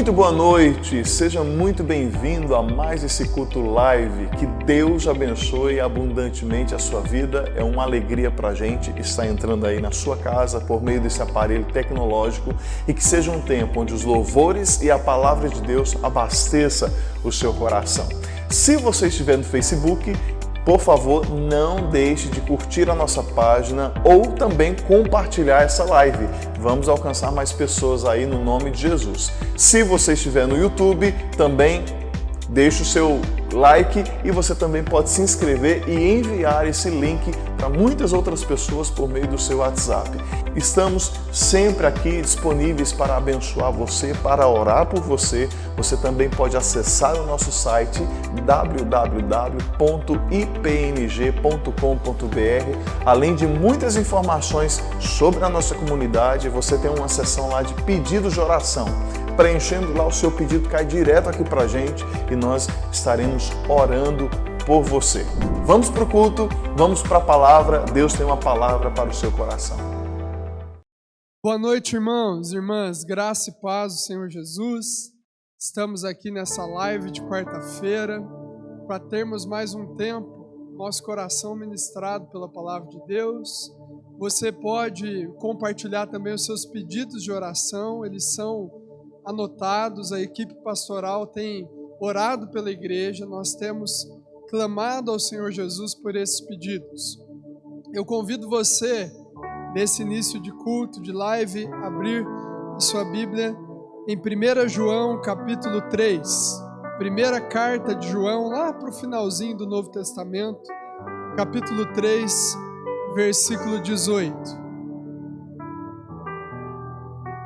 Muito boa noite, seja muito bem-vindo a mais esse culto live. Que Deus abençoe abundantemente a sua vida. É uma alegria para a gente estar entrando aí na sua casa por meio desse aparelho tecnológico e que seja um tempo onde os louvores e a palavra de Deus abasteça o seu coração. Se você estiver no Facebook, por favor, não deixe de curtir a nossa página ou também compartilhar essa live. Vamos alcançar mais pessoas aí no nome de Jesus. Se você estiver no YouTube, também deixe o seu like e você também pode se inscrever e enviar esse link para muitas outras pessoas por meio do seu WhatsApp. Estamos sempre aqui disponíveis para abençoar você, para orar por você. Você também pode acessar o nosso site www.ipng.com.br. Além de muitas informações sobre a nossa comunidade, você tem uma seção lá de pedidos de oração. Preenchendo lá o seu pedido, cai direto aqui para a gente e nós estaremos orando por você. Vamos para o culto, vamos para a palavra. Deus tem uma palavra para o seu coração. Boa noite, irmãos e irmãs, graça e paz do Senhor Jesus. Estamos aqui nessa live de quarta-feira para termos mais um tempo, nosso coração ministrado pela palavra de Deus. Você pode compartilhar também os seus pedidos de oração, eles são anotados, a equipe pastoral tem orado pela igreja, nós temos clamado ao Senhor Jesus por esses pedidos. Eu convido você, nesse início de culto, de live, a abrir a sua Bíblia em 1 João capítulo 3, primeira carta de João, lá para o finalzinho do Novo Testamento, capítulo 3, versículo 18.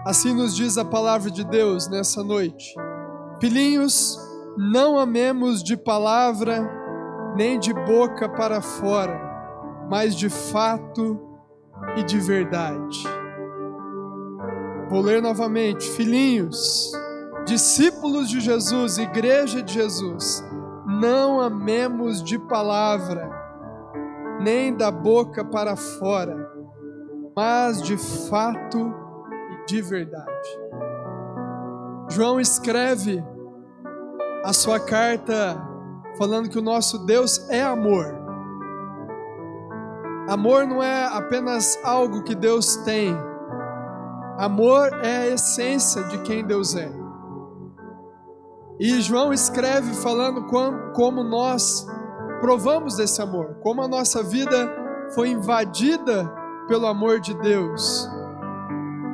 Assim nos diz a palavra de Deus nessa noite: Filhinhos, não amemos de palavra nem de boca para fora, mas de fato e de verdade. Vou ler novamente. Filhinhos, discípulos de Jesus, igreja de Jesus, não amemos de palavra nem da boca para fora, mas de fato de verdade. João escreve a sua carta falando que o nosso Deus é amor. Amor não é apenas algo que Deus tem. Amor é a essência de quem Deus é. E João escreve falando como nós provamos desse amor, como a nossa vida foi invadida pelo amor de Deus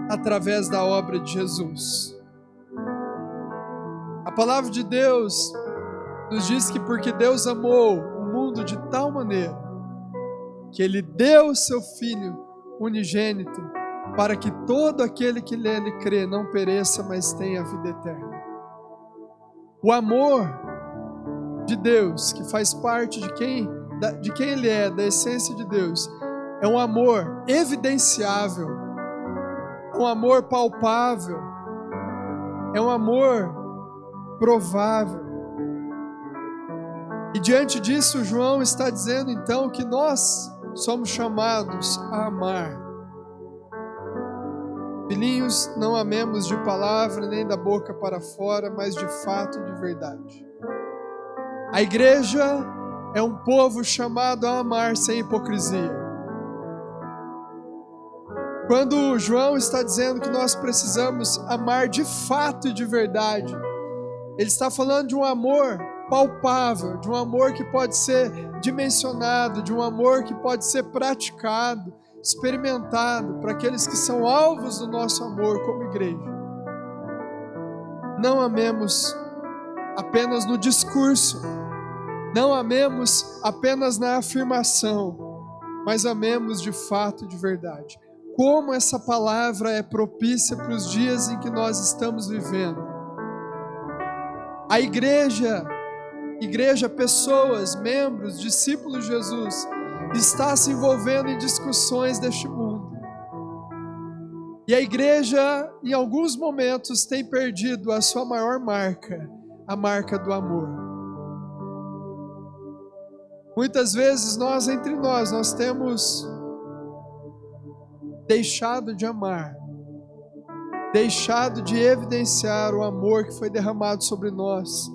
através da obra de Jesus. A palavra de Deus nos diz que porque Deus amou o mundo de tal maneira que Ele deu o seu Filho unigênito para que todo aquele que nele crê não pereça, mas tenha vida eterna. O amor de Deus, que faz parte de quem Ele é, da essência de Deus, é um amor evidenciável, um amor palpável, é um amor provável. E diante disso, João está dizendo então que nós somos chamados a amar. Filhinhos, não amemos de palavra nem da boca para fora, mas de fato e de verdade. A igreja é um povo chamado a amar sem hipocrisia. Quando João está dizendo que nós precisamos amar de fato e de verdade, ele está falando de um amor palpável, de um amor que pode ser dimensionado, de um amor que pode ser praticado, experimentado para aqueles que são alvos do nosso amor como igreja. Não amemos apenas no discurso, não amemos apenas na afirmação, mas amemos de fato e de verdade. Como essa palavra é propícia para os dias em que nós estamos vivendo. A igreja, pessoas, membros, discípulos de Jesus, está se envolvendo em discussões deste mundo. E a igreja, em alguns momentos, tem perdido a sua maior marca, a marca do amor. Muitas vezes entre nós temos deixado de amar deixado de evidenciar o amor que foi derramado sobre nós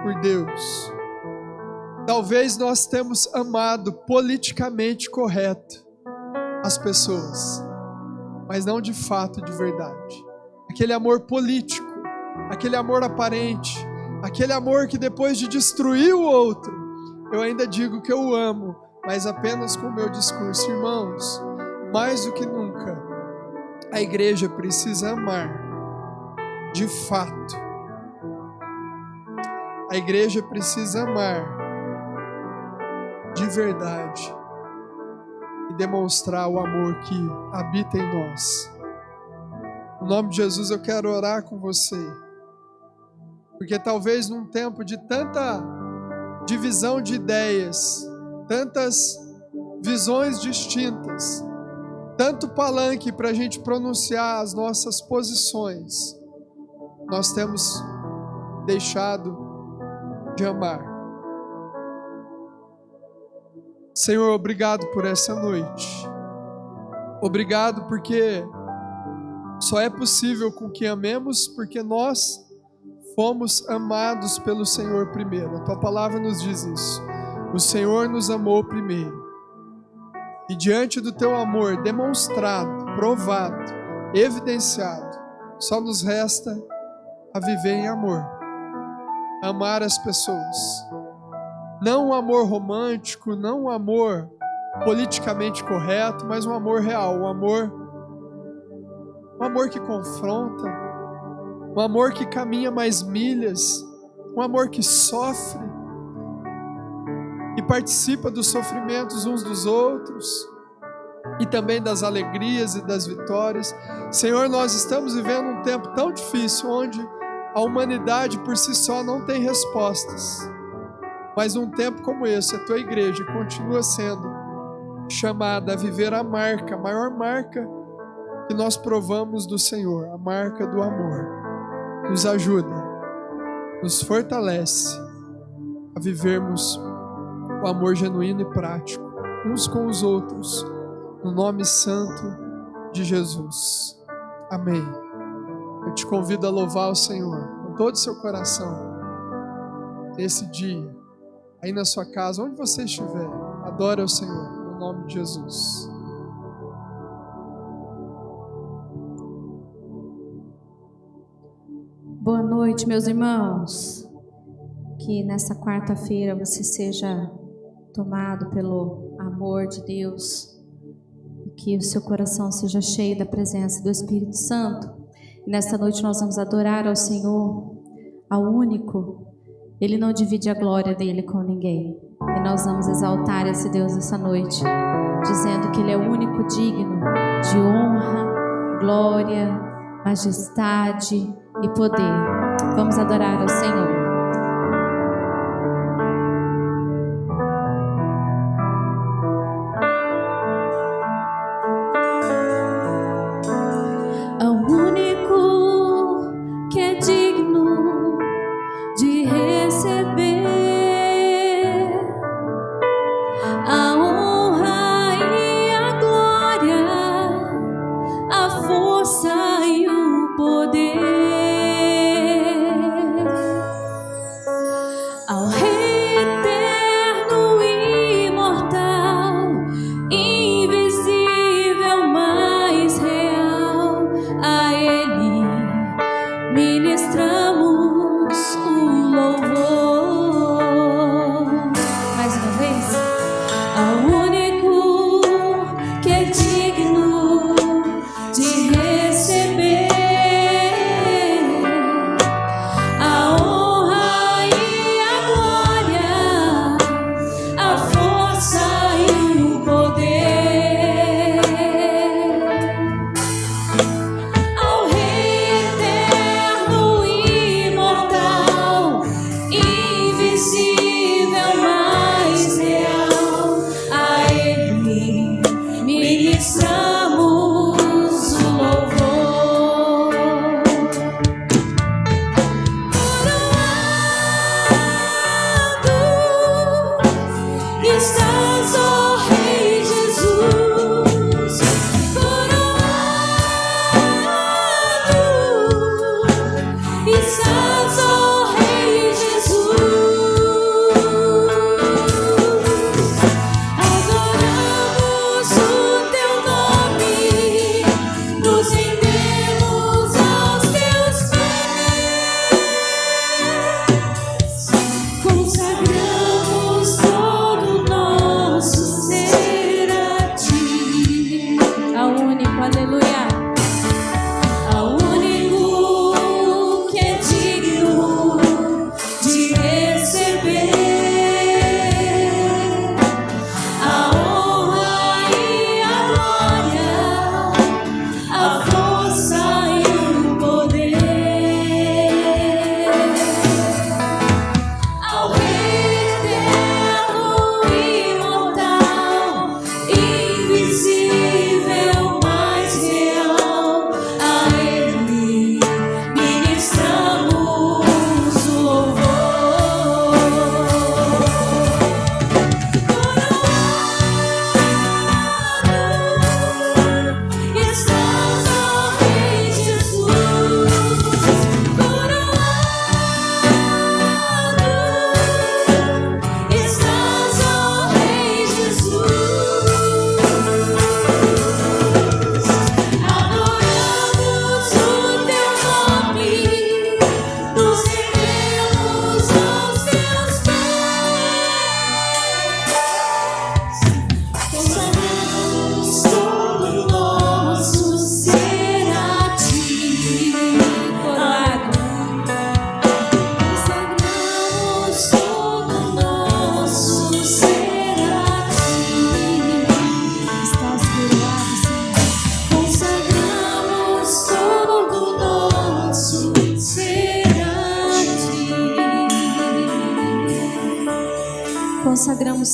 por Deus. Talvez nós temos amado politicamente correto as pessoas, mas não de fato, de verdade. Aquele amor político, aquele amor aparente, aquele amor que depois de destruir o outro, eu ainda digo que eu o amo, mas apenas com o meu discurso. Irmãos, mais do que nunca, a igreja precisa amar de fato. A igreja precisa amar de verdade e demonstrar o amor que habita em nós. No nome de Jesus eu quero orar com você, porque talvez num tempo de tanta divisão de ideias, tantas visões distintas, tanto palanque para a gente pronunciar as nossas posições, nós temos deixado de amar. Senhor, obrigado por essa noite. Obrigado porque só é possível com que amemos porque nós fomos amados pelo Senhor primeiro. A tua palavra nos diz isso. O Senhor nos amou primeiro. E diante do teu amor demonstrado, provado, evidenciado, só nos resta a viver em amor. Amar as pessoas. Não um amor romântico, não um amor politicamente correto, mas um amor real, um amor que confronta, um amor que caminha mais milhas, um amor que sofre e participa dos sofrimentos uns dos outros e também das alegrias e das vitórias. Senhor, nós estamos vivendo um tempo tão difícil onde a humanidade por si só não tem respostas. Mas num tempo como esse, a tua igreja continua sendo chamada a viver a marca, a maior marca que nós provamos do Senhor, a marca do amor. Nos ajuda, nos fortalece a vivermos o amor genuíno e prático, uns com os outros, no nome santo de Jesus. Amém. Eu te convido a louvar o Senhor com todo o seu coração nesse dia. Aí na sua casa, onde você estiver, adore ao Senhor, no nome de Jesus. Boa noite, meus irmãos. Que nessa quarta-feira você seja tomado pelo amor de Deus e que o seu coração seja cheio da presença do Espírito Santo. E nesta noite nós vamos adorar ao Senhor, ao único. Ele não divide a glória dele com ninguém. E nós vamos exaltar esse Deus essa noite, dizendo que ele é o único digno de honra, glória, majestade e poder. Vamos adorar ao Senhor. Ao único que é digno de receber a honra e a glória, a força e o poder.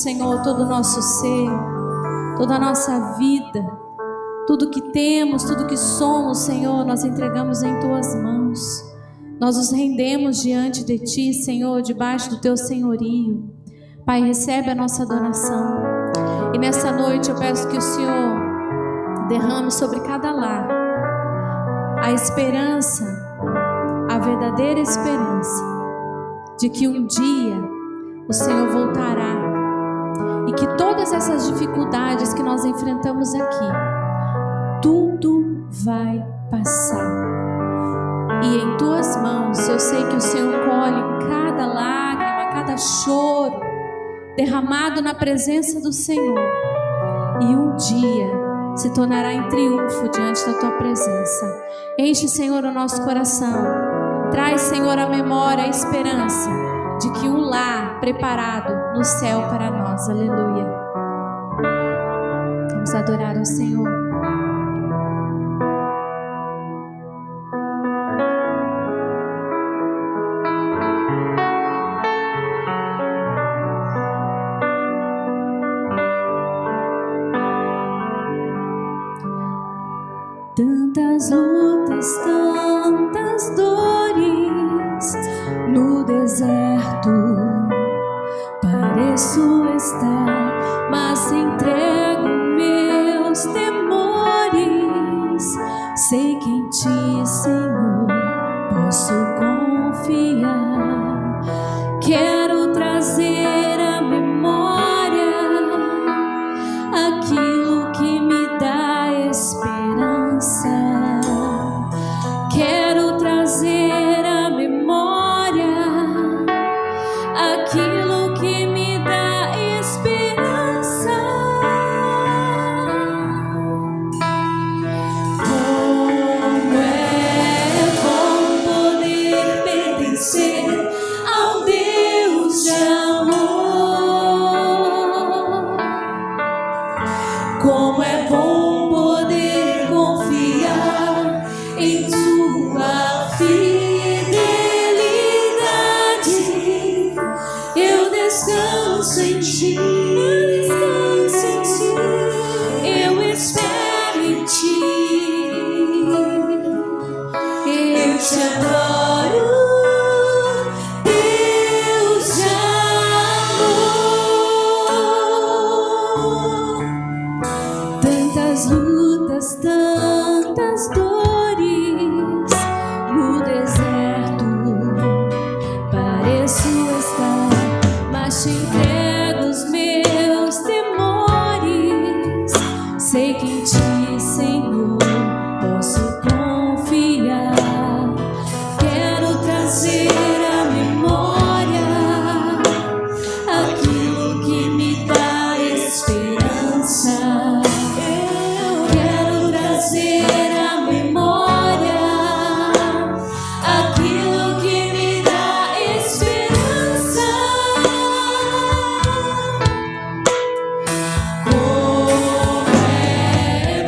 Senhor, todo o nosso ser, toda a nossa vida, tudo que temos, tudo que somos, Senhor, nós entregamos em Tuas mãos. Nós nos rendemos diante de Ti, Senhor, debaixo do Teu senhorio. Pai, recebe a nossa adoração. E nessa noite eu peço que o Senhor derrame sobre cada lar a esperança, a verdadeira esperança de que um dia o Senhor voltará e que todas essas dificuldades que nós enfrentamos aqui, tudo vai passar. E em Tuas mãos eu sei que o Senhor colhe cada lágrima, cada choro derramado na presença do Senhor, e um dia se tornará em triunfo diante da Tua presença. Enche, Senhor, o nosso coração. Traz, Senhor, a memória, a esperança de que um lar preparado no céu para nós. Aleluia. Vamos adorar ao Senhor. Tantas lutas, tantas dores no deserto, pareço estar, mas entrego meus temores. Sei que em Ti, Senhor, posso confiar. Quero trazer à memória aquilo que me dá esperança. Quero trazer à memória aquilo que me dá esperança. Como é bom poder pertencer ao Deus de amor. Como é bom poder confiar em Tua fidelidade. Eu descanso em Ti, eu espero em Ti, eu Te adoro, Deus de amor. Tantas lutas, tantas dores no deserto, pareço estar, mas Te entrego os meus temores. Sei que em Ti, Senhor, posso confiar. Quero trazer à memória aquilo que me dá esperança. Eu quero trazer à memória aquilo que me dá esperança. Como é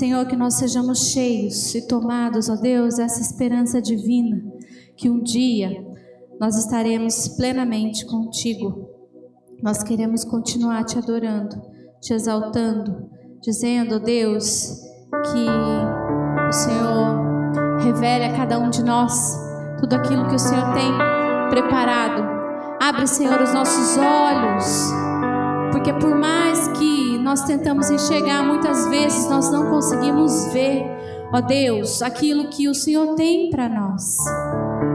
Senhor, que nós sejamos cheios e tomados, ó Deus, dessa esperança divina, que um dia nós estaremos plenamente contigo. Nós queremos continuar te adorando, te exaltando, dizendo, ó Deus, que o Senhor revele a cada um de nós tudo aquilo que o Senhor tem preparado. Abre, Senhor, os nossos olhos, porque por mais que nós tentamos enxergar, muitas vezes nós não conseguimos ver, ó Deus, aquilo que o Senhor tem para nós.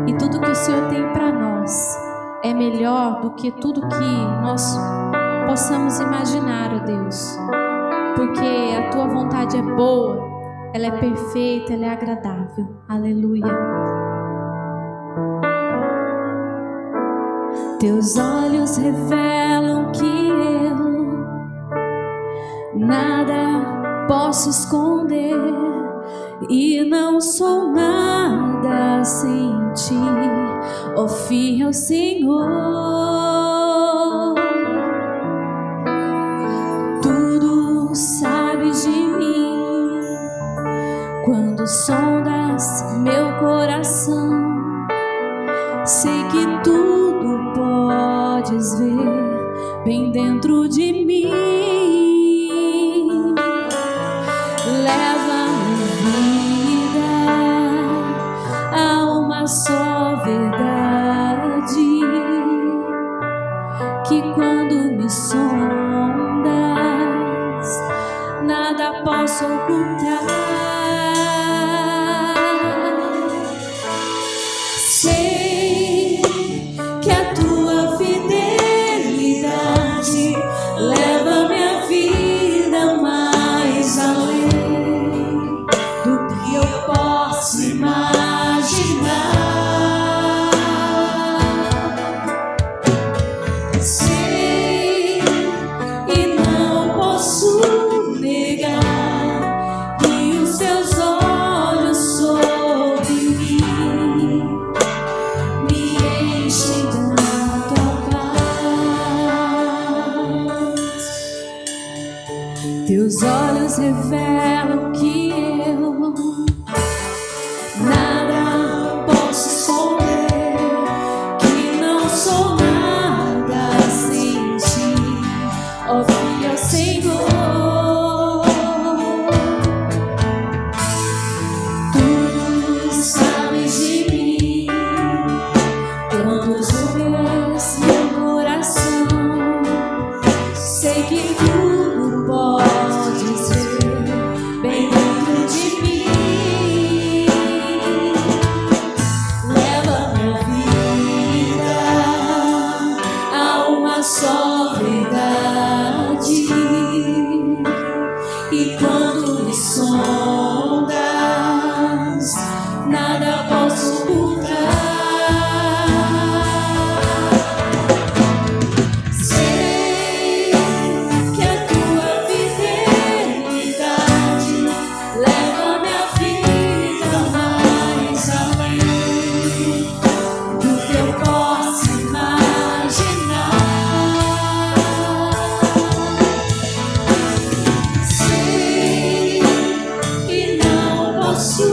E tudo que o Senhor tem para nós é melhor do que tudo que nós possamos imaginar, ó Deus, porque a tua vontade é boa, ela é perfeita, ela é agradável. Aleluia. Teus olhos revelam que eu nada posso esconder e não sou nada sem ti, ó fiel Senhor. Tudo sabes de mim quando sondas meu coração. Sei que tudo podes ver bem dentro de mim. Leva a vida a uma só verdade, que quando me sondas, nada posso ocultar. Sei que a tua fidelidade leva minha vida mais além do que eu posso imaginar. Sei e não posso negar que os teus olhos sobre mim me enchem da tua paz. Teus olhos revelam que eu nada posso esconder, que não sou nada sem ti, ó fiel Senhor. Tu sabes de mim quando sondas meu coração. Sei que tudo pode ser bem dentro de mim. Leva minha vida a uma só verdade, e quando me sondas, nada posso ocultar. Sei que a tua fidelidade leva minha vida mais além do que eu posso imaginar. Sei e não posso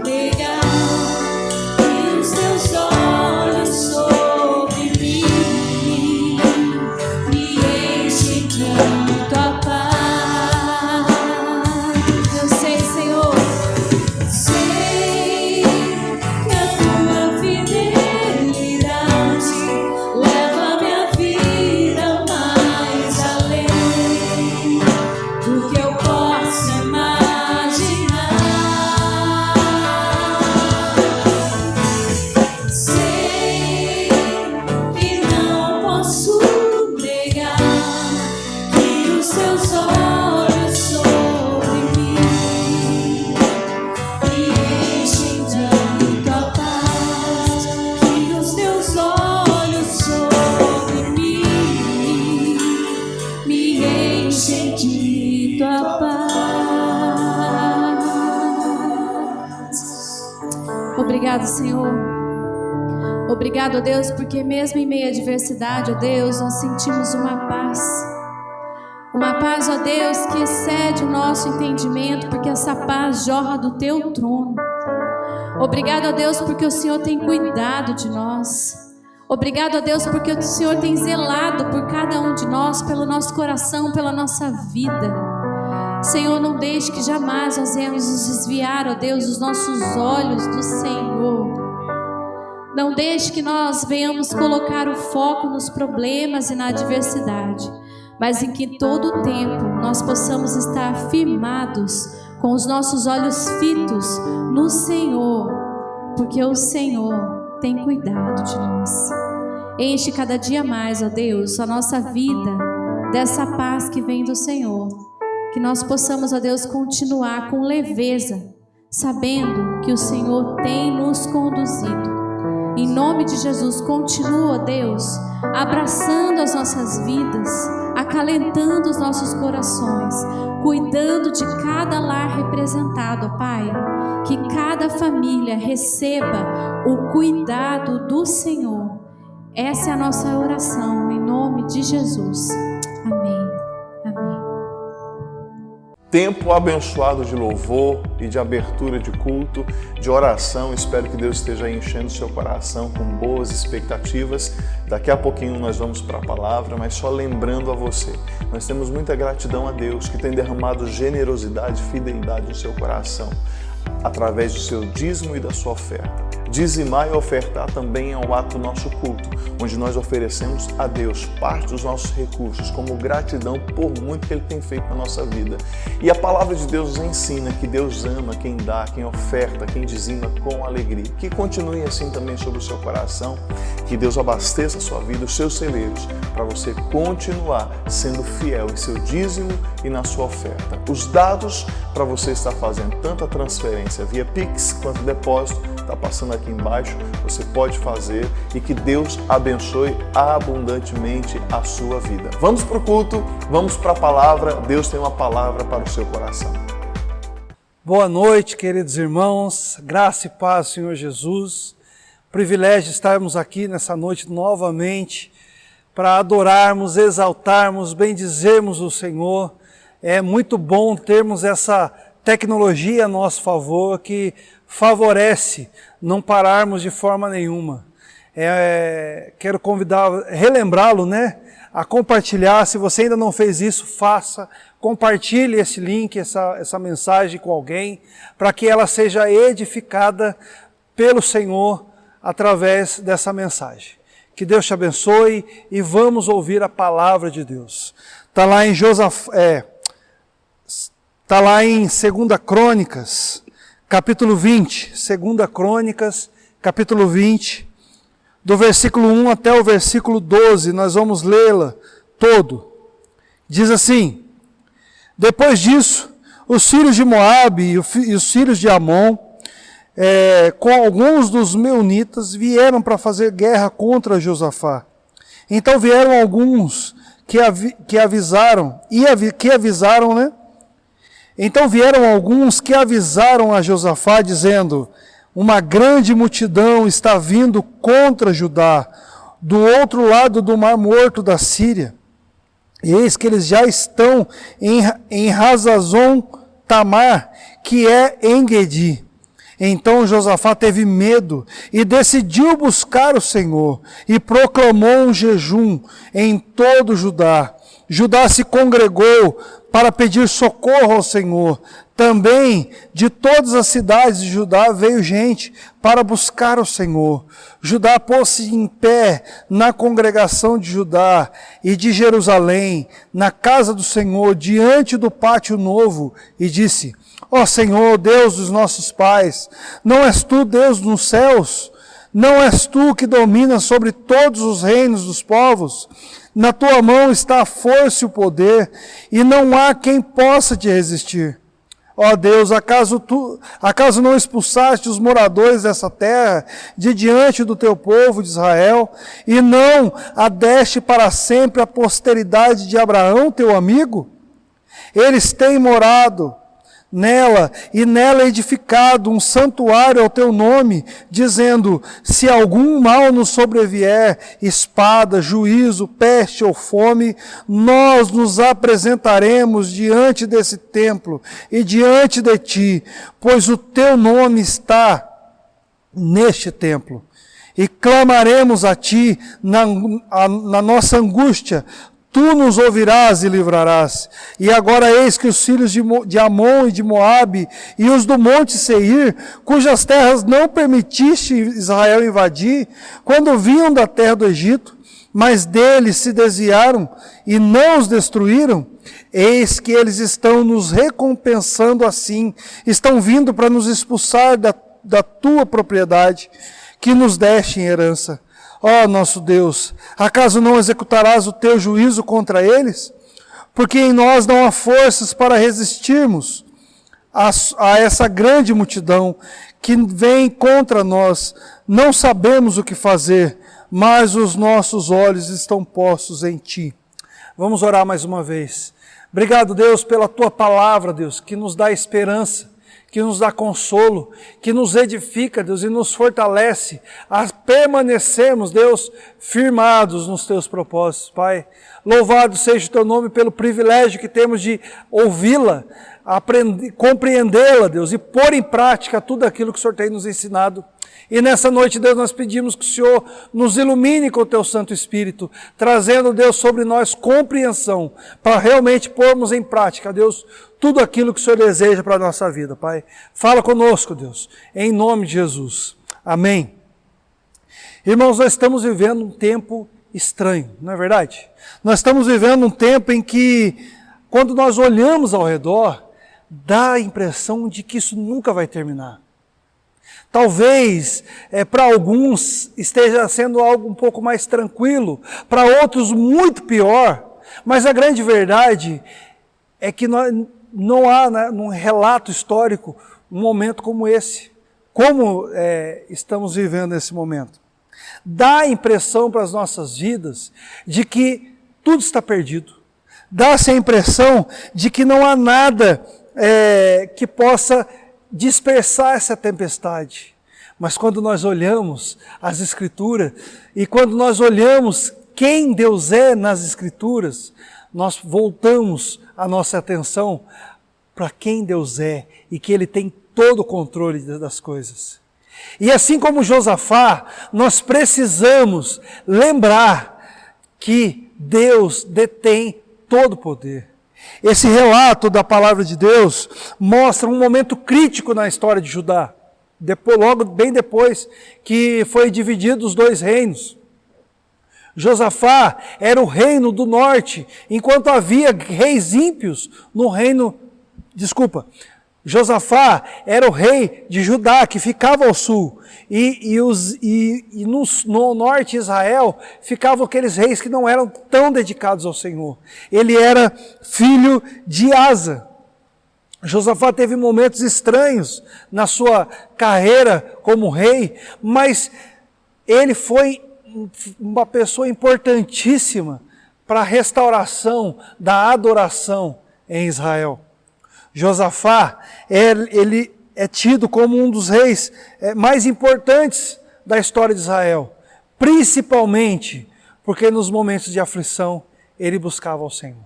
negar que os teus olhos sobre mim me enchem de tua paz. Eu sei, Senhor, sei que a tua fidelidade leva minha vida mais além do que eu posso imaginar. Sei e não posso negar que os teus olhos sobre mim me enchem de tua paz, que os teus olhos sobre mim me enchem de tua paz. Obrigado, Senhor. Obrigado, ó Deus, porque mesmo em meio à adversidade, ó Deus, nós sentimos uma paz. Uma paz, ó Deus, que excede o nosso entendimento, porque essa paz jorra do teu trono. Obrigado, ó Deus, porque o Senhor tem cuidado de nós. Obrigado, ó Deus, porque o Senhor tem zelado por cada um de nós, pelo nosso coração, pela nossa vida. Senhor, não deixe que jamais nós venhamos nos desviar, ó Deus, os nossos olhos do Senhor. Não deixe que nós venhamos colocar o foco nos problemas e na adversidade, mas em que todo o tempo nós possamos estar firmados, com os nossos olhos fitos no Senhor, porque o Senhor tem cuidado de nós. Enche cada dia mais, ó Deus, a nossa vida dessa paz que vem do Senhor, que nós possamos, ó Deus, continuar com leveza, sabendo que o Senhor tem nos conduzido. Em nome de Jesus, continua, Deus, abraçando as nossas vidas, acalentando os nossos corações, cuidando de cada lar representado, ó Pai. Que cada família receba o cuidado do Senhor. Essa é a nossa oração, em nome de Jesus. Amém. Amém. Tempo abençoado de louvor e de abertura de culto, de oração. Espero que Deus esteja enchendo o seu coração com boas expectativas. Daqui a pouquinho nós vamos para a palavra, mas só lembrando a você, nós temos muita gratidão a Deus que tem derramado generosidade e fidelidade no seu coração, através do seu dízimo e da sua oferta. Dizimar e ofertar também é um ato do nosso culto, onde nós oferecemos a Deus parte dos nossos recursos como gratidão por muito que Ele tem feito na nossa vida. E a palavra de Deus nos ensina que Deus ama quem dá, quem oferta, quem dizima com alegria. Que continue assim também sobre o seu coração, que Deus abasteça a sua vida, os seus celeiros, para você continuar sendo fiel em seu dízimo e na sua oferta. Os dados para você estar fazendo tanto a transferência via Pix quanto depósito está passando aqui embaixo, você pode fazer e que Deus abençoe abundantemente a sua vida. Vamos para o culto, vamos para a palavra. Deus tem uma palavra para o seu coração. Boa noite, queridos irmãos, graça e paz, Senhor Jesus. Privilégio de estarmos aqui nessa noite novamente para adorarmos, exaltarmos, bendizermos o Senhor. É muito bom termos essa tecnologia a nosso favor que favorece não pararmos de forma nenhuma. Quero relembrá-lo, a compartilhar. Se você ainda não fez isso, faça. Compartilhe esse link, essa mensagem com alguém, para que ela seja edificada pelo Senhor através dessa mensagem. Que Deus te abençoe e vamos ouvir a palavra de Deus. Está lá em Está lá em 2 Crônicas, capítulo 20. 2 Crônicas, capítulo 20, do versículo 1 até o versículo 12. Nós vamos lê-la todo. Diz assim: Depois disso, os filhos de Moabe e os filhos de Amon, com alguns dos meunitas, vieram para fazer guerra contra Josafá. Então vieram alguns que avisaram, Então vieram alguns que avisaram a Josafá, dizendo: uma grande multidão está vindo contra Judá, do outro lado do Mar Morto da Síria. E eis que eles já estão em Hazazon Tamar, que é En-Gedi. Então Josafá teve medo e decidiu buscar o Senhor, e proclamou um jejum em todo Judá. Judá se congregou para pedir socorro ao Senhor. Também de todas as cidades de Judá veio gente para buscar o Senhor. Judá pôs-se em pé na congregação de Judá e de Jerusalém, na casa do Senhor, diante do pátio novo, e disse: Ó Senhor, Deus dos nossos pais, não és tu Deus nos céus? Não és tu que dominas sobre todos os reinos dos povos? Na tua mão está a força e o poder, e não há quem possa te resistir. Ó Deus, acaso não expulsaste os moradores dessa terra de diante do teu povo de Israel, e não a deste para sempre a posteridade de Abraão, teu amigo? Eles têm morado nela, e nela edificado um santuário ao teu nome, dizendo, se algum mal nos sobrevier, espada, juízo, peste ou fome, nós nos apresentaremos diante desse templo e diante de ti, pois o teu nome está neste templo. E clamaremos a ti na nossa angústia, tu nos ouvirás e livrarás. E agora eis que os filhos de Amon e de Moabe e os do monte Seir, cujas terras não permitiste Israel invadir, quando vinham da terra do Egito, mas deles se desviaram e não os destruíram, eis que eles estão nos recompensando assim, estão vindo para nos expulsar da tua propriedade, que nos deste em herança. Ó nosso Deus, acaso não executarás o teu juízo contra eles? Porque em nós não há forças para resistirmos a essa grande multidão que vem contra nós. Não sabemos o que fazer, mas os nossos olhos estão postos em ti. Vamos orar mais uma vez. Obrigado, Deus, pela tua palavra, Deus, que nos dá esperança, que nos dá consolo, que nos edifica, Deus, e nos fortalece a permanecermos, Deus, firmados nos teus propósitos, Pai. Louvado seja o teu nome pelo privilégio que temos de ouvi-la, compreendê-la, Deus, e pôr em prática tudo aquilo que o Senhor tem nos ensinado. E nessa noite, Deus, nós pedimos que o Senhor nos ilumine com o teu Santo Espírito, trazendo, Deus, sobre nós compreensão, para realmente pormos em prática, Deus, tudo aquilo que o Senhor deseja para a nossa vida, Pai. Fala conosco, Deus, em nome de Jesus. Amém. Irmãos, nós estamos vivendo um tempo estranho, não é verdade? Nós estamos vivendo um tempo em que, quando nós olhamos ao redor, dá a impressão de que isso nunca vai terminar. Talvez, para alguns, esteja sendo algo um pouco mais tranquilo, para outros muito pior, mas a grande verdade é que não há, num relato histórico, um momento como esse, como estamos vivendo nesse momento. Dá a impressão para as nossas vidas de que tudo está perdido. Dá-se a impressão de que não há nada que possa dispersar essa tempestade. Mas quando nós olhamos as Escrituras e quando nós olhamos quem Deus é nas Escrituras, nós voltamos a nossa atenção para quem Deus é e que Ele tem todo o controle das coisas. E assim como Josafá, nós precisamos lembrar que Deus detém todo o poder. Esse relato da palavra de Deus mostra um momento crítico na história de Judá, logo bem depois que foi dividido os dois reinos. Josafá era o reino do norte, enquanto havia reis ímpios no reino... Josafá era o rei de Judá, que ficava ao sul, e no norte de Israel ficavam aqueles reis que não eram tão dedicados ao Senhor. Ele era filho de Asa. Josafá teve momentos estranhos na sua carreira como rei, mas ele foi uma pessoa importantíssima para a restauração da adoração em Israel. Josafá, ele é tido como um dos reis mais importantes da história de Israel, principalmente porque nos momentos de aflição ele buscava ao Senhor.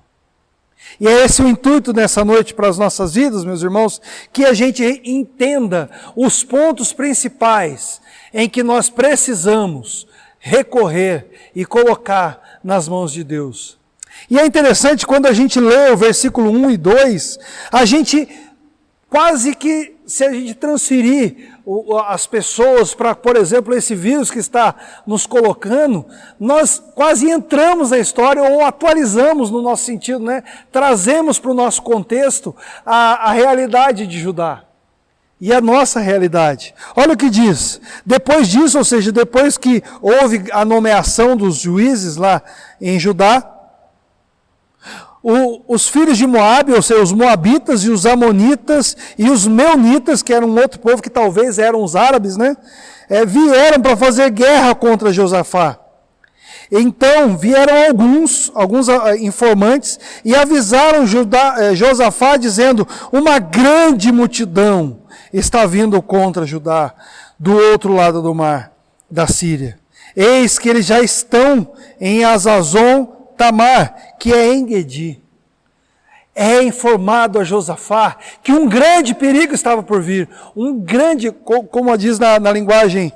E é esse o intuito nessa noite para as nossas vidas, meus irmãos, que a gente entenda os pontos principais em que nós precisamos recorrer e colocar nas mãos de Deus. E é interessante quando a gente lê o versículo 1 e 2, a gente quase que, se a gente transferir as pessoas para, por exemplo, esse vírus que está nos colocando, nós quase entramos na história ou atualizamos no nosso sentido, né? Trazemos para o nosso contexto a realidade de Judá e a nossa realidade. Olha o que diz, depois disso, ou seja, depois que houve a nomeação dos juízes lá em Judá, os filhos de Moabe, ou seja, os moabitas e os amonitas e os meunitas, que eram um outro povo que talvez eram os árabes, né? Vieram para fazer guerra contra Josafá. Então vieram alguns informantes e avisaram Josafá dizendo: uma grande multidão está vindo contra Judá do outro lado do mar, da Síria. Eis que eles já estão em Hazazon Tamar, que é Engedi. É informado a Josafá que um grande perigo estava por vir. Um grande, como diz na linguagem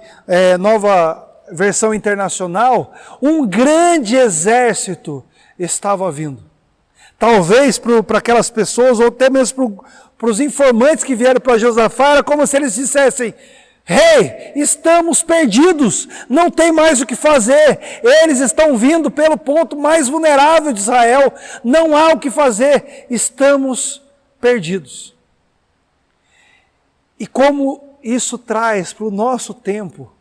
nova versão internacional, um grande exército estava vindo. Talvez para aquelas pessoas, ou até mesmo para os informantes que vieram para Josafá, era como se eles dissessem: Rei, estamos perdidos, não tem mais o que fazer, eles estão vindo pelo ponto mais vulnerável de Israel, não há o que fazer, estamos perdidos. E como isso traz para o nosso tempo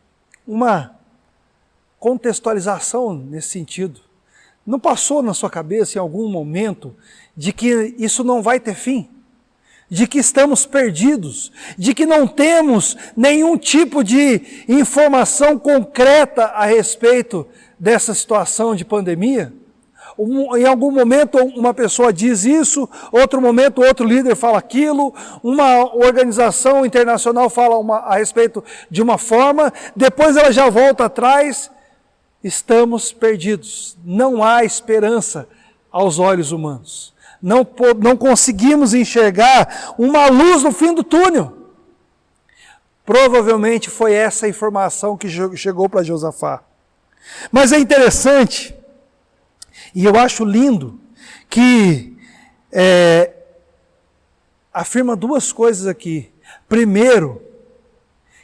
uma contextualização nesse sentido? Não passou na sua cabeça em algum momento de que isso não vai ter fim? De que estamos perdidos, de que não temos nenhum tipo de informação concreta a respeito dessa situação de pandemia? Em algum momento uma pessoa diz isso, outro momento outro líder fala aquilo, uma organização internacional fala a respeito de uma forma, depois ela já volta atrás. Estamos perdidos, não há esperança aos olhos humanos. Não conseguimos enxergar uma luz no fim do túnel. Provavelmente foi essa a informação que chegou para Josafá. Mas é interessante, e eu acho lindo, que afirma duas coisas aqui. Primeiro,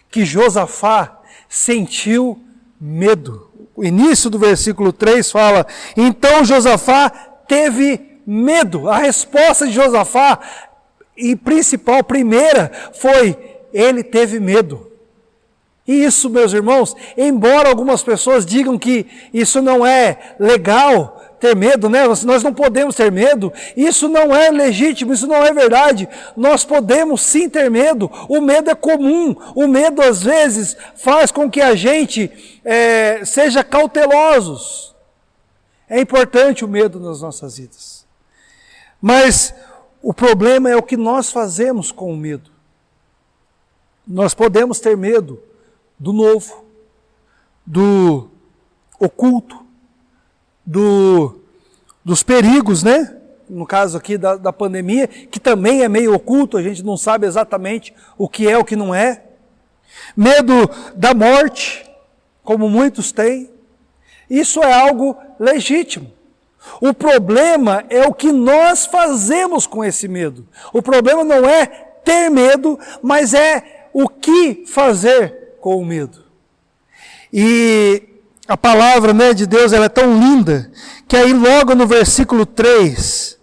que Josafá sentiu medo. O início do versículo 3 fala: então Josafá teve medo. A resposta de Josafá, e principal, primeira, foi: ele teve medo. E isso, meus irmãos, embora algumas pessoas digam que isso não é legal, ter medo, né? Nós não podemos ter medo, isso não é legítimo, isso não é verdade. Nós podemos sim ter medo, o medo é comum, o medo às vezes faz com que a gente seja cautelosos. É importante o medo nas nossas vidas. Mas o problema é o que nós fazemos com o medo. Nós podemos ter medo do novo, do oculto, dos perigos, né? No caso aqui da pandemia, que também é meio oculto, a gente não sabe exatamente o que é, o que não é. Medo da morte, como muitos têm. Isso é algo legítimo. O problema é o que nós fazemos com esse medo. O problema não é ter medo, mas é o que fazer com o medo. E a palavra, né, de Deus, ela é tão linda, que aí logo no versículo 3,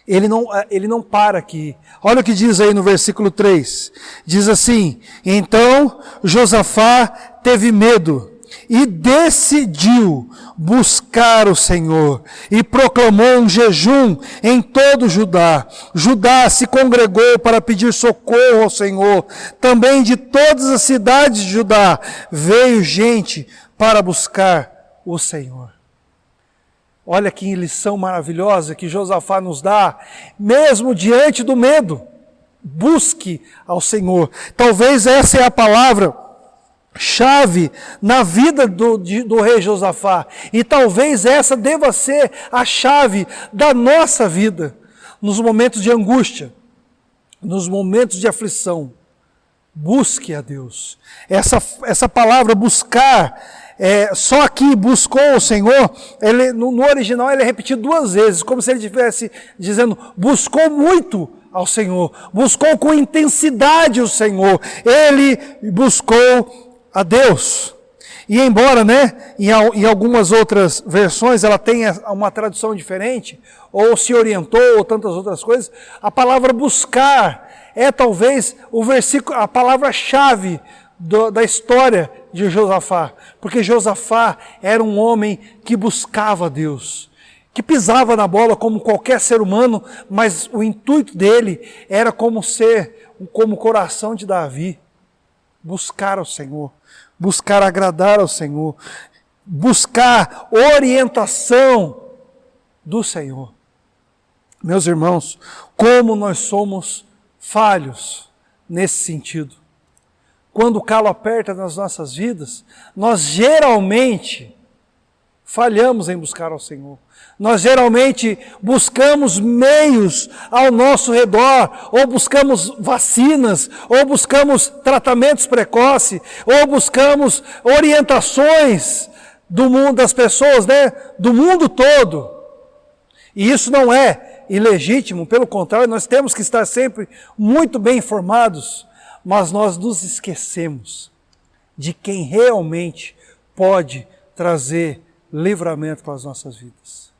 ele não para aqui. Olha o que diz aí no versículo 3. Diz assim: então Josafá teve medo e decidiu buscar o Senhor, e proclamou um jejum em todo Judá. Judá se congregou para pedir socorro ao Senhor. Também de todas as cidades de Judá veio gente para buscar o Senhor. Olha que lição maravilhosa que Josafá nos dá, mesmo diante do medo. Busque ao Senhor. Talvez essa é a palavra chave na vida do rei Josafá, e talvez essa deva ser a chave da nossa vida, nos momentos de angústia, nos momentos de aflição. Busque a Deus. Essa palavra buscar, só aqui buscou o Senhor, no original ele é repetido duas vezes, como se ele estivesse dizendo: buscou muito ao Senhor, buscou com intensidade o Senhor, ele buscou a Deus. E embora, né, em algumas outras versões ela tenha uma tradução diferente, ou se orientou, ou tantas outras coisas, a palavra buscar é talvez a palavra-chave da história de Josafá, porque Josafá era um homem que buscava a Deus, que pisava na bola como qualquer ser humano, mas o intuito dele era como o coração de Davi, buscar ao Senhor, buscar agradar ao Senhor. buscar orientação do Senhor. Meus irmãos, como nós somos falhos nesse sentido. Quando o calo aperta nas nossas vidas, nós geralmente falhamos em buscar ao Senhor. Nós geralmente buscamos meios ao nosso redor, ou buscamos vacinas, ou buscamos tratamentos precoces, ou buscamos orientações do mundo das pessoas, né? Do mundo todo. E isso não é ilegítimo, pelo contrário, nós temos que estar sempre muito bem informados, mas nós nos esquecemos de quem realmente pode trazer livramento para as nossas vidas.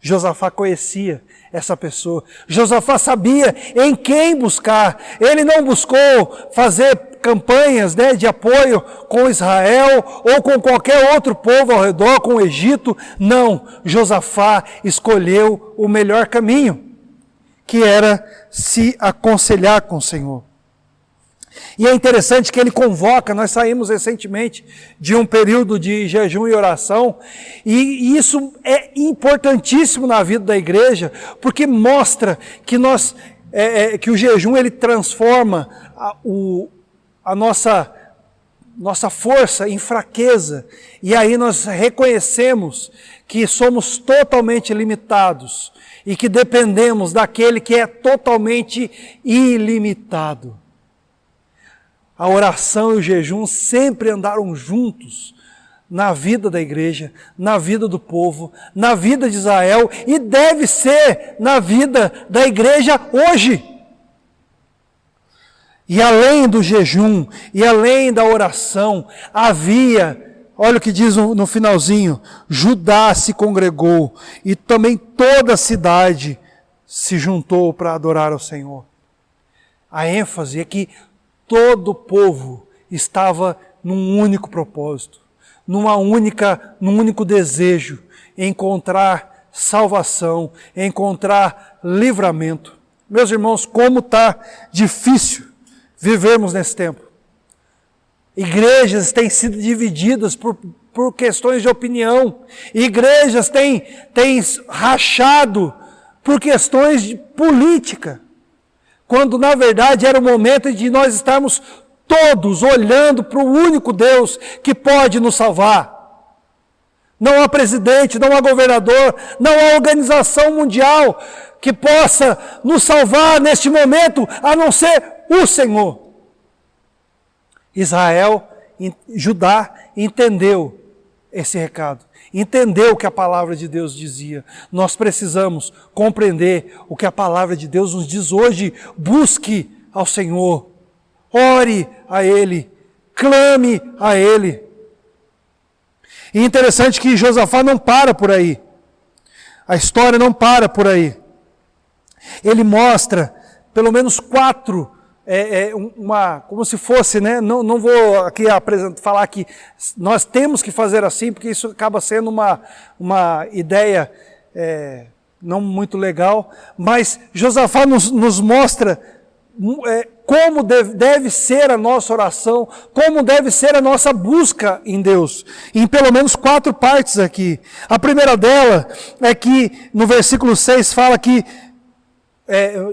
Josafá conhecia essa pessoa. Josafá sabia em quem buscar. Ele não buscou fazer campanhas, né, de apoio com Israel ou com qualquer outro povo ao redor, com o Egito. Não, Josafá escolheu o melhor caminho, que era se aconselhar com o Senhor. E é interessante que ele convoca, nós saímos recentemente de um período de jejum e oração, e isso é importantíssimo na vida da igreja, porque mostra que que o jejum ele transforma a nossa força em fraqueza, e aí nós reconhecemos que somos totalmente limitados, e que dependemos daquele que é totalmente ilimitado. A oração e o jejum sempre andaram juntos na vida da igreja, na vida do povo, na vida de Israel e deve ser na vida da igreja hoje. E além do jejum e além da oração, havia, olha o que diz no finalzinho, Judá se congregou e também toda a cidade se juntou para adorar ao Senhor. A ênfase é que todo o povo estava num único propósito, num único desejo, encontrar salvação, encontrar livramento. Meus irmãos, como está difícil vivermos nesse tempo. Igrejas têm sido divididas por questões de opinião, igrejas têm rachado por questões de política, quando na verdade era o momento de nós estarmos todos olhando para o único Deus que pode nos salvar. Não há presidente, não há governador, não há organização mundial que possa nos salvar neste momento, a não ser o Senhor. Israel, Judá entendeu esse recado. Entendeu o que a palavra de Deus dizia. Nós precisamos compreender o que a palavra de Deus nos diz hoje. Busque ao Senhor, ore a Ele, clame a Ele. E é interessante que Josafá não para por aí. A história não para por aí. Ele mostra pelo menos 4 como se fosse, né? Não vou aqui falar que nós temos que fazer assim, porque isso acaba sendo uma ideia não muito legal, mas Josafá nos mostra como deve ser a nossa oração, como deve ser a nossa busca em Deus, em pelo menos 4 partes aqui. A primeira dela é que no versículo 6 fala que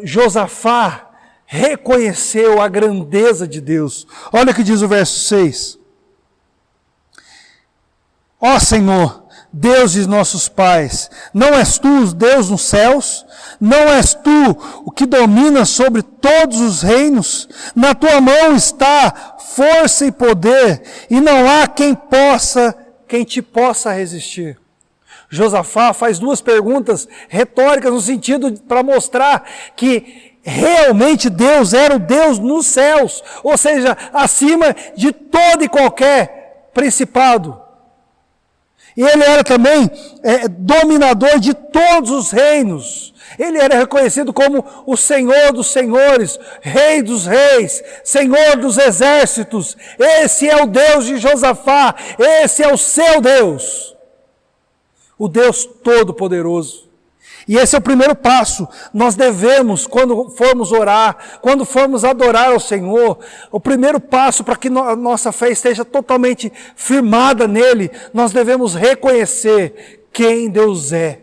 Josafá reconheceu a grandeza de Deus. Olha o que diz o verso 6. Ó Senhor, Deus de nossos pais, não és tu o Deus nos céus? Não és tu o que domina sobre todos os reinos? Na tua mão está força e poder, e não há quem te possa resistir. Josafá faz 2 perguntas retóricas no sentido para mostrar que realmente Deus era o Deus nos céus, ou seja, acima de todo e qualquer principado. E ele era também dominador de todos os reinos. Ele era reconhecido como o Senhor dos senhores, Rei dos reis, Senhor dos exércitos. Esse é o Deus de Josafá, esse é o seu Deus, o Deus Todo-Poderoso. E esse é o primeiro passo. Nós devemos, quando formos orar, quando formos adorar ao Senhor, o primeiro passo para que a nossa fé esteja totalmente firmada nele, nós devemos reconhecer quem Deus é.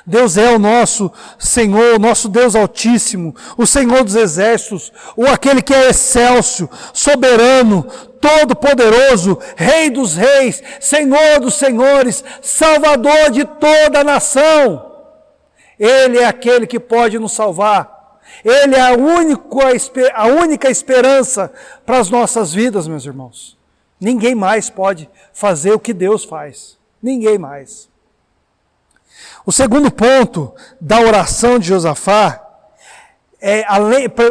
Deus é o nosso Senhor, o nosso Deus Altíssimo, o Senhor dos Exércitos, o aquele que é excelso, soberano, todo-poderoso, Rei dos Reis, Senhor dos Senhores, Salvador de toda a nação. Ele é aquele que pode nos salvar. Ele é a única esperança para as nossas vidas, meus irmãos. Ninguém mais pode fazer o que Deus faz. Ninguém mais. O segundo ponto da oração de Josafá,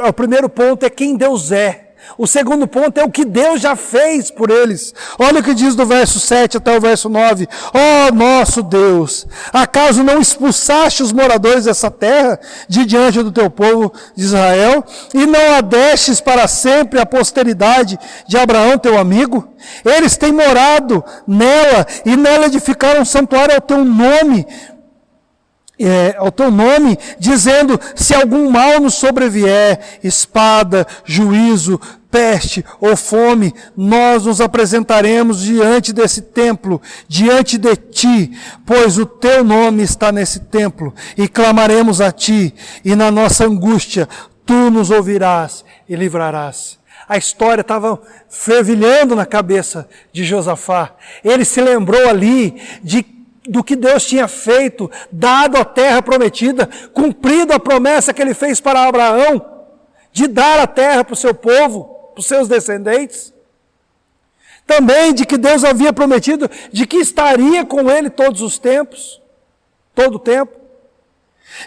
o primeiro ponto é quem Deus é. O segundo ponto é o que Deus já fez por eles. Olha o que diz do verso 7 até o verso 9. Ó nosso Deus, acaso não expulsaste os moradores dessa terra de diante do teu povo de Israel, e não a destes para sempre a posteridade de Abraão teu amigo? Eles têm morado nela, e nela edificaram um santuário ao teu nome, dizendo, se algum mal nos sobrevier, espada, juízo, peste ou fome, nós nos apresentaremos diante desse templo, diante de ti, pois o teu nome está nesse templo, e clamaremos a ti, e na nossa angústia, tu nos ouvirás e livrarás. A história estava fervilhando na cabeça de Josafá. Ele se lembrou ali do que Deus tinha feito, dado a terra prometida, cumprido a promessa que ele fez para Abraão, de dar a terra para o seu povo, para os seus descendentes. Também de que Deus havia prometido, de que estaria com ele todos os tempos, todo o tempo.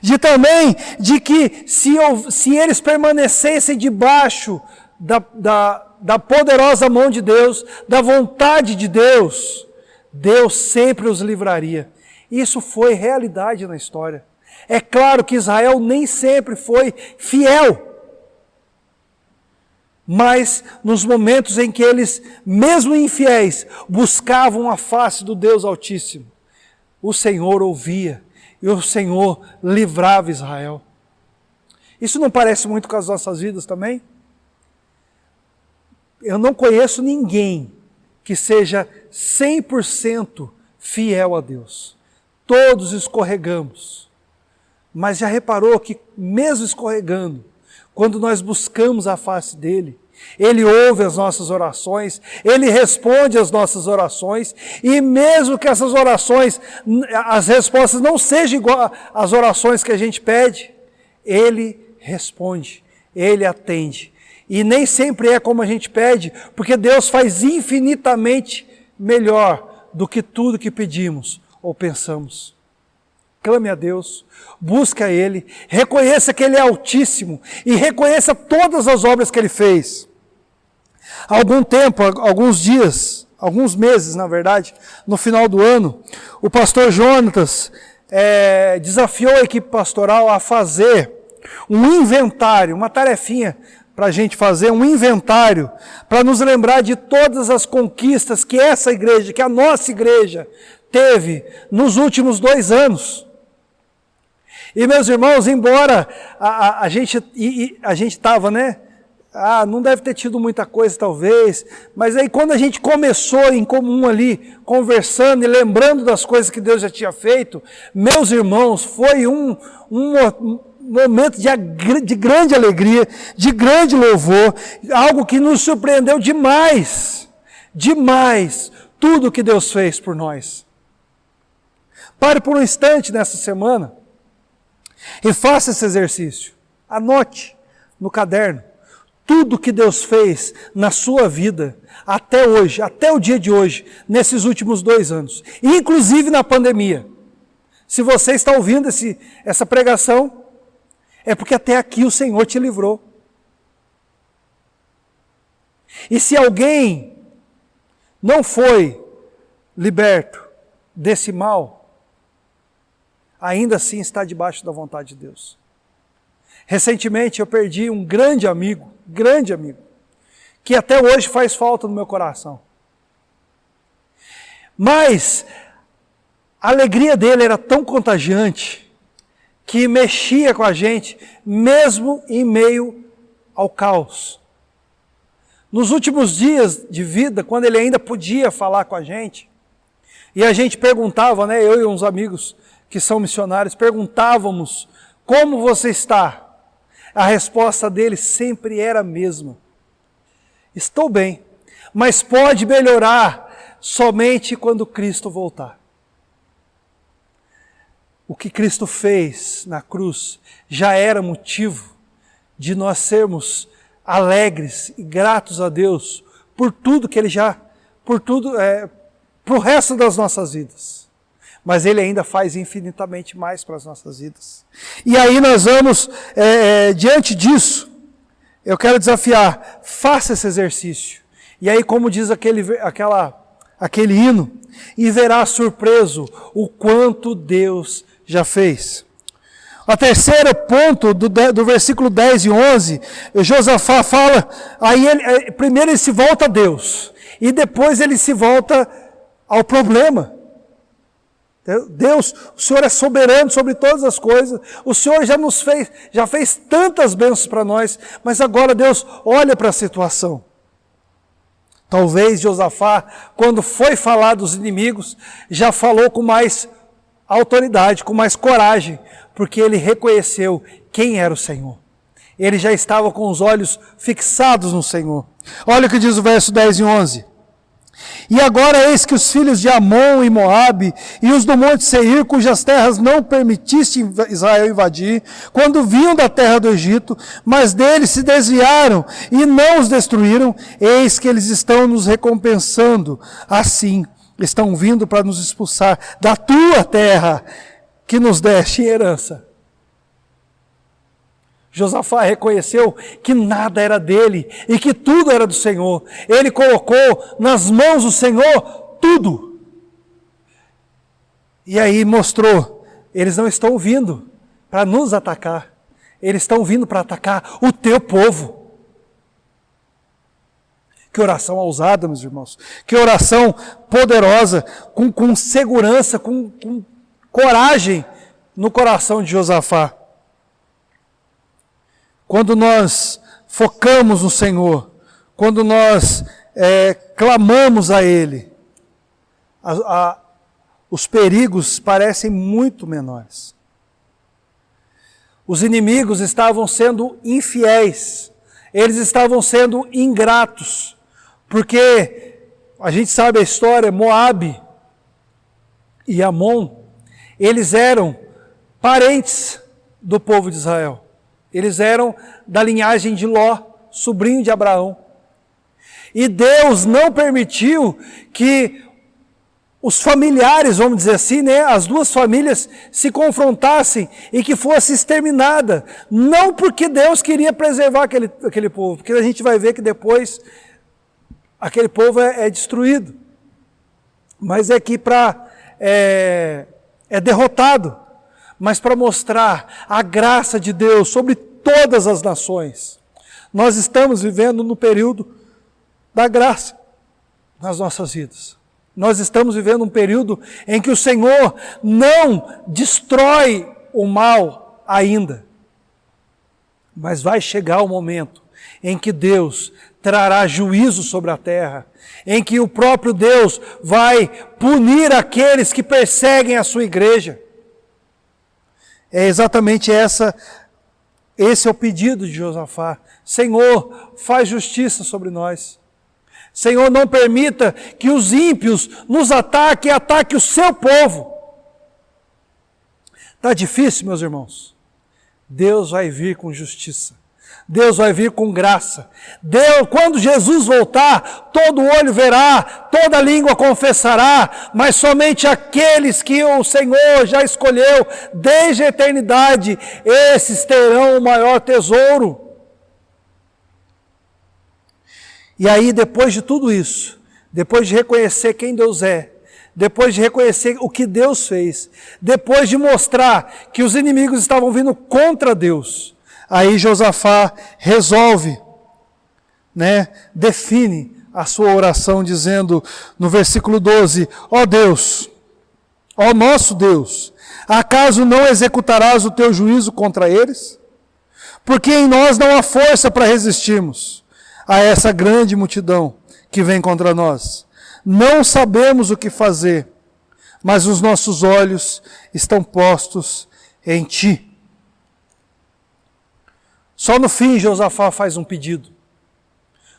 De que se eles permanecessem debaixo da poderosa mão de Deus, da vontade de Deus, Deus sempre os livraria. Isso foi realidade na história. É claro que Israel nem sempre foi fiel. Mas nos momentos em que eles, mesmo infiéis, buscavam a face do Deus Altíssimo, o Senhor ouvia e o Senhor livrava Israel. Isso não parece muito com as nossas vidas também? Eu não conheço ninguém que seja 100% fiel a Deus. Todos escorregamos. Mas já reparou que mesmo escorregando, quando nós buscamos a face dele, ele ouve as nossas orações, ele responde às nossas orações, e mesmo que essas orações, as respostas não sejam igual às orações que a gente pede, ele responde, ele atende. E nem sempre é como a gente pede, porque Deus faz infinitamente melhor do que tudo que pedimos ou pensamos. Clame a Deus, busque a Ele, reconheça que Ele é Altíssimo e reconheça todas as obras que Ele fez. Há algum tempo, alguns dias, alguns meses na verdade, no final do ano, o pastor Jonatas desafiou a equipe pastoral a fazer um inventário, uma tarefinha para a gente fazer um inventário, para nos lembrar de todas as conquistas que essa igreja, que a nossa igreja teve nos últimos 2 anos. E meus irmãos, embora a gente estava, não deve ter tido muita coisa talvez, mas aí quando a gente começou em comum ali, conversando e lembrando das coisas que Deus já tinha feito, meus irmãos, foi um momento de grande alegria, de grande louvor, algo que nos surpreendeu demais, tudo que Deus fez por nós. Pare por um instante nessa semana e faça esse exercício. Anote no caderno tudo que Deus fez na sua vida até hoje, até o dia de hoje, nesses últimos 2 anos, inclusive na pandemia. Se você está ouvindo essa pregação, é porque até aqui o Senhor te livrou. E se alguém não foi liberto desse mal, ainda assim está debaixo da vontade de Deus. Recentemente eu perdi um grande amigo, que até hoje faz falta no meu coração. Mas a alegria dele era tão contagiante, que mexia com a gente, mesmo em meio ao caos. Nos últimos dias de vida, quando ele ainda podia falar com a gente, e a gente perguntava, né, eu e uns amigos que são missionários, perguntávamos, como você está? A resposta dele sempre era a mesma. Estou bem, mas pode melhorar somente quando Cristo voltar. O que Cristo fez na cruz já era motivo de nós sermos alegres e gratos a Deus por tudo que Ele já, para o resto das nossas vidas. Mas Ele ainda faz infinitamente mais para as nossas vidas. E aí nós vamos, diante disso, eu quero desafiar, faça esse exercício. E aí, como diz aquele hino, e verá surpreso o quanto Deus já fez. O terceiro ponto do versículo 10 e 11, Josafá fala, aí primeiro ele se volta a Deus, e depois ele se volta ao problema. Deus, o Senhor é soberano sobre todas as coisas, o Senhor já fez tantas bênçãos para nós, mas agora Deus olha para a situação. Talvez Josafá, quando foi falar dos inimigos, já falou com mais autoridade, com mais coragem, porque ele reconheceu quem era o Senhor. Ele já estava com os olhos fixados no Senhor. Olha o que diz o verso 10 e 11. E agora eis que os filhos de Amon e Moabe e os do monte Seir, cujas terras não permitiste Israel invadir, quando vinham da terra do Egito, mas deles se desviaram e não os destruíram, eis que eles estão nos recompensando. Assim, estão vindo para nos expulsar da tua terra, que nos deste em herança. Josafá reconheceu que nada era dele e que tudo era do Senhor. Ele colocou nas mãos do Senhor tudo. E aí mostrou, eles não estão vindo para nos atacar, eles estão vindo para atacar o teu povo. Que oração ousada, meus irmãos. Que oração poderosa, com segurança, com coragem no coração de Josafá. Quando nós focamos no Senhor, quando nós clamamos a Ele, os perigos parecem muito menores. Os inimigos estavam sendo infiéis, eles estavam sendo ingratos, porque a gente sabe a história, Moabe e Amon, eles eram parentes do povo de Israel. Eles eram da linhagem de Ló, sobrinho de Abraão. E Deus não permitiu que os familiares, vamos dizer assim, né, as duas famílias se confrontassem e que fosse exterminada. Não porque Deus queria preservar aquele povo, porque a gente vai ver que depois aquele povo é destruído. Mas é que é derrotado. Mas para mostrar a graça de Deus sobre todas as nações. Nós estamos vivendo no período da graça nas nossas vidas. Nós estamos vivendo um período em que o Senhor não destrói o mal ainda. Mas vai chegar o momento em que Deus trará juízo sobre a terra, em que o próprio Deus vai punir aqueles que perseguem a sua igreja. É exatamente esse é o pedido de Josafá. Senhor, faz justiça sobre nós. Senhor, não permita que os ímpios nos ataquem e ataquem o seu povo. Está difícil, meus irmãos? Deus vai vir com justiça. Deus vai vir com graça. Quando Jesus voltar, todo olho verá, toda língua confessará, mas somente aqueles que o Senhor já escolheu desde a eternidade, esses terão o maior tesouro. E aí, depois de tudo isso, depois de reconhecer quem Deus é, depois de reconhecer o que Deus fez, depois de mostrar que os inimigos estavam vindo contra Deus, aí Josafá resolve, define a sua oração dizendo no versículo 12, ó Deus, Ó nosso Deus, acaso não executarás o teu juízo contra eles? Porque em nós não há força para resistirmos a essa grande multidão que vem contra nós. Não sabemos o que fazer, mas os nossos olhos estão postos em ti. Só no fim Josafá faz um pedido.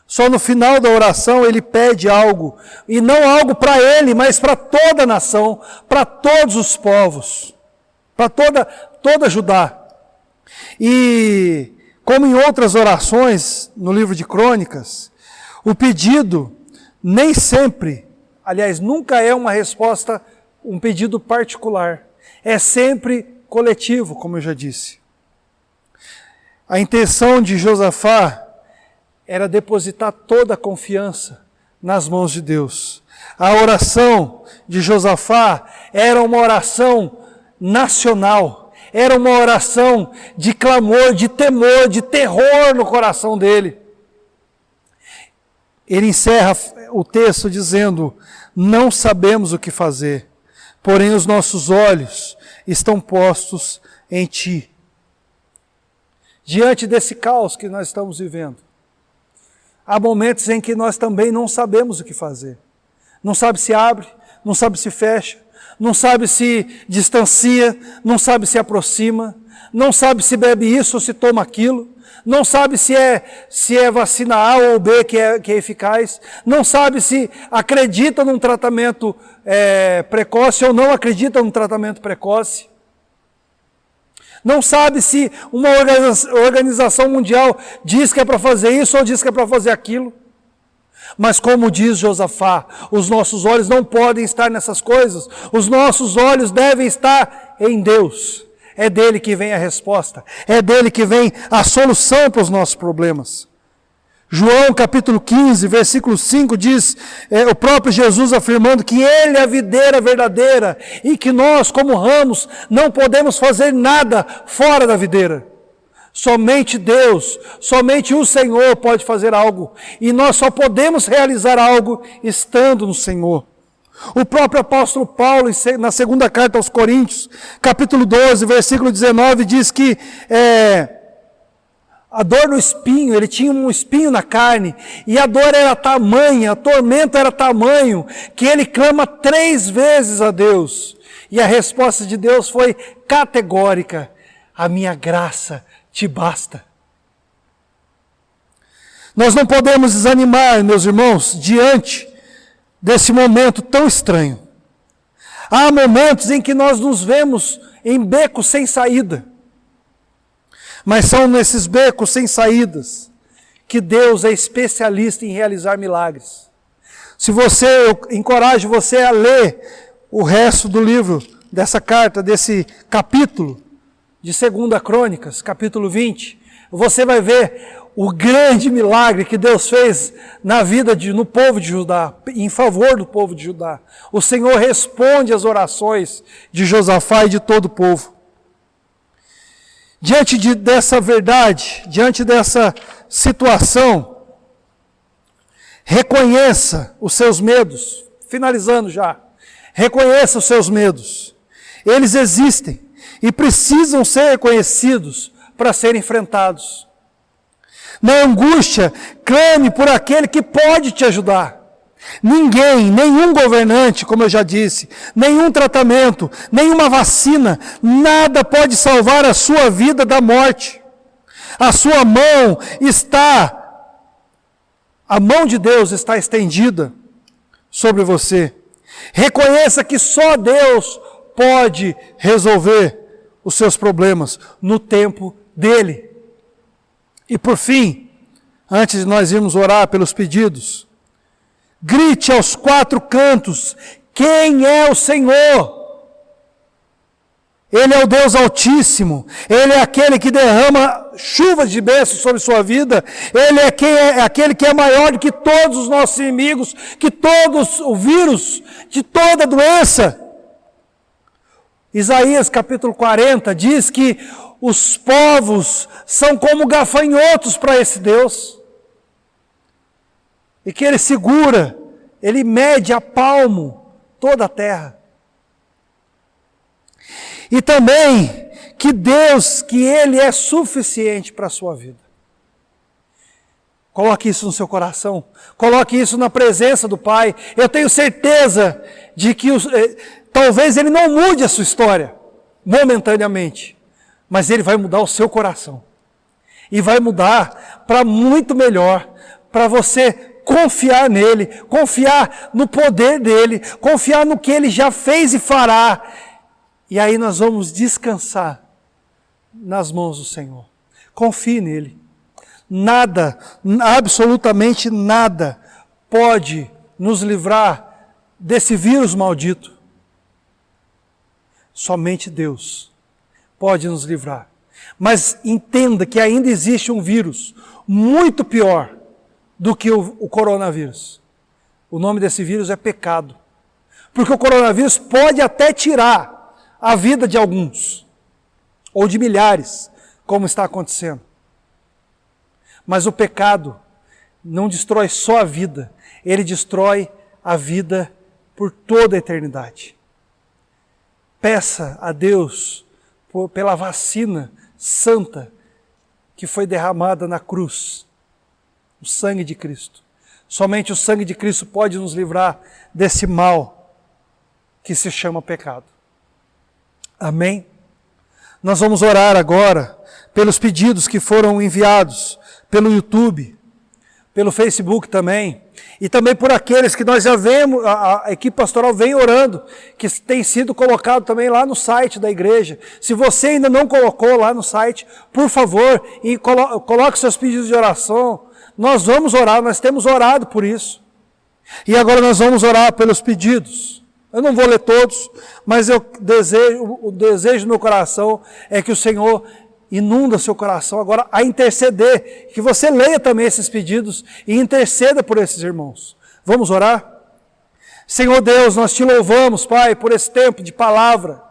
Só no final da oração ele pede algo, e não algo para ele, mas para toda a nação, para todos os povos, para toda Judá. E como em outras orações no livro de Crônicas, o pedido nem sempre, aliás, nunca é uma resposta, um pedido particular. É sempre coletivo, como eu já disse. A intenção de Josafá era depositar toda a confiança nas mãos de Deus. A oração de Josafá era uma oração nacional, era uma oração de clamor, de temor, de terror no coração dele. Ele encerra o texto dizendo: não sabemos o que fazer, porém os nossos olhos estão postos em ti. Diante desse caos que nós estamos vivendo, há momentos em que nós também não sabemos o que fazer. Não sabe se abre, não sabe se fecha, não sabe se distancia, não sabe se aproxima, não sabe se bebe isso ou se toma aquilo, não sabe se é vacina A ou B que é eficaz, não sabe se acredita num tratamento precoce ou não acredita num tratamento precoce. Não sabe se uma organização mundial diz que é para fazer isso ou diz que é para fazer aquilo. Mas como diz Josafá, os nossos olhos não podem estar nessas coisas. Os nossos olhos devem estar em Deus. É dele que vem a resposta. É dele que vem a solução para os nossos problemas. João capítulo 15, versículo 5 diz, o próprio Jesus afirmando que Ele é a videira verdadeira e que nós, como ramos, não podemos fazer nada fora da videira. Somente Deus, somente o Senhor pode fazer algo. E nós só podemos realizar algo estando no Senhor. O próprio apóstolo Paulo, na segunda carta aos Coríntios, capítulo 12, versículo 19, diz que a dor no espinho, ele tinha um espinho na carne, e a dor era tamanha, o tormento era tamanho, que ele clama 3 vezes a Deus. E a resposta de Deus foi categórica: a minha graça te basta. Nós não podemos desanimar, meus irmãos, diante desse momento tão estranho. Há momentos em que nós nos vemos em becos sem saída. Mas são nesses becos sem saídas que Deus é especialista em realizar milagres. Eu encorajo você a ler o resto do livro, dessa carta, desse capítulo de 2 Crônicas, capítulo 20. Você vai ver o grande milagre que Deus fez no povo de Judá, em favor do povo de Judá. O Senhor responde às orações de Josafá e de todo o povo. Diante dessa verdade, diante dessa situação, reconheça os seus medos. Finalizando já. Reconheça os seus medos. Eles existem e precisam ser reconhecidos para serem enfrentados. Na angústia, clame por aquele que pode te ajudar. Ninguém, nenhum governante, como eu já disse, nenhum tratamento, nenhuma vacina, nada pode salvar a sua vida da morte. A mão de Deus está estendida sobre você. Reconheça que só Deus pode resolver os seus problemas no tempo dele. E por fim, antes de nós irmos orar pelos pedidos, grite aos 4 cantos: quem é o Senhor? Ele é o Deus Altíssimo, Ele é aquele que derrama chuvas de bênçãos sobre sua vida, Ele é aquele que é maior do que todos os nossos inimigos, que todos o vírus, de toda doença. Isaías capítulo 40 diz que os povos são como gafanhotos para esse Deus. E que Ele segura, Ele mede a palmo toda a terra. E também que Deus, que Ele é suficiente para a sua vida. Coloque isso no seu coração, coloque isso na presença do Pai. Eu tenho certeza de que talvez Ele não mude a sua história momentaneamente, mas Ele vai mudar o seu coração. E vai mudar para muito melhor, para você confiar nele, confiar no poder dele, confiar no que ele já fez e fará. E aí nós vamos descansar nas mãos do Senhor. Confie nele. Nada, absolutamente nada, pode nos livrar desse vírus maldito. Somente Deus pode nos livrar. Mas entenda que ainda existe um vírus muito pior do que o coronavírus. O nome desse vírus é pecado. Porque o coronavírus pode até tirar a vida de alguns, ou de milhares, como está acontecendo. Mas o pecado não destrói só a vida, ele destrói a vida por toda a eternidade. Peça a Deus pela vacina santa que foi derramada na cruz, o sangue de Cristo. Somente o sangue de Cristo pode nos livrar desse mal que se chama pecado. Amém? Nós vamos orar agora pelos pedidos que foram enviados pelo YouTube, pelo Facebook também, e também por aqueles que nós já vemos, a equipe pastoral vem orando, que tem sido colocado também lá no site da igreja. Se você ainda não colocou lá no site, por favor, coloque seus pedidos de oração. Nós vamos orar, nós temos orado por isso. E agora nós vamos orar pelos pedidos. Eu não vou ler todos, mas o desejo do meu coração é que o Senhor inunda seu coração agora a interceder, que você leia também esses pedidos e interceda por esses irmãos. Vamos orar? Senhor Deus, nós te louvamos, Pai, por esse tempo de palavra.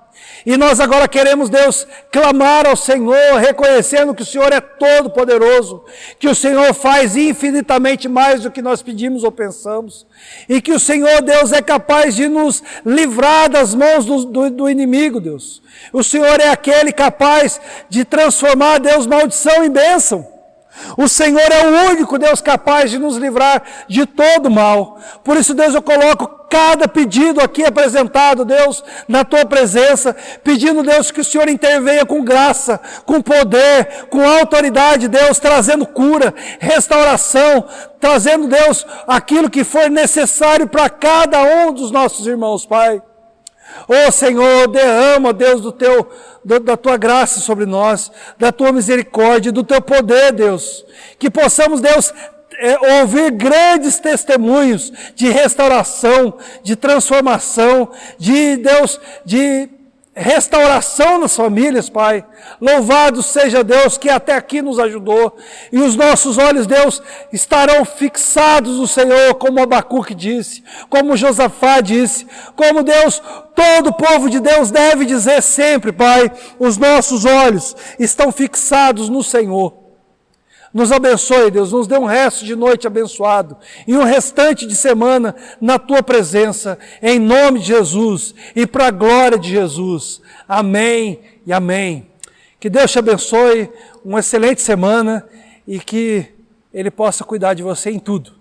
E nós agora queremos, Deus, clamar ao Senhor, reconhecendo que o Senhor é todo poderoso, que o Senhor faz infinitamente mais do que nós pedimos ou pensamos, e que o Senhor, Deus, é capaz de nos livrar das mãos do inimigo, Deus. O Senhor é aquele capaz de transformar, Deus, maldição em bênção. O Senhor é o único Deus capaz de nos livrar de todo mal. Por isso, Deus, eu coloco cada pedido aqui apresentado, Deus, na Tua presença, pedindo, Deus, que o Senhor intervenha com graça, com poder, com autoridade, Deus, trazendo cura, restauração, trazendo, Deus, aquilo que for necessário para cada um dos nossos irmãos, Pai. Ô Senhor, derrama, Deus, da Tua graça sobre nós, da Tua misericórdia, do Teu poder, Deus. Que possamos, Deus, ouvir grandes testemunhos de restauração, de transformação, de Deus, de restauração nas famílias, Pai. Louvado seja Deus que até aqui nos ajudou. E os nossos olhos, Deus, estarão fixados no Senhor, como Abacuque disse, como Josafá disse, como Deus, todo o povo de Deus deve dizer sempre, Pai, os nossos olhos estão fixados no Senhor. Nos abençoe, Deus, nos dê um resto de noite abençoado e um restante de semana na Tua presença, em nome de Jesus e para a glória de Jesus. Amém e amém. Que Deus te abençoe, uma excelente semana e que Ele possa cuidar de você em tudo.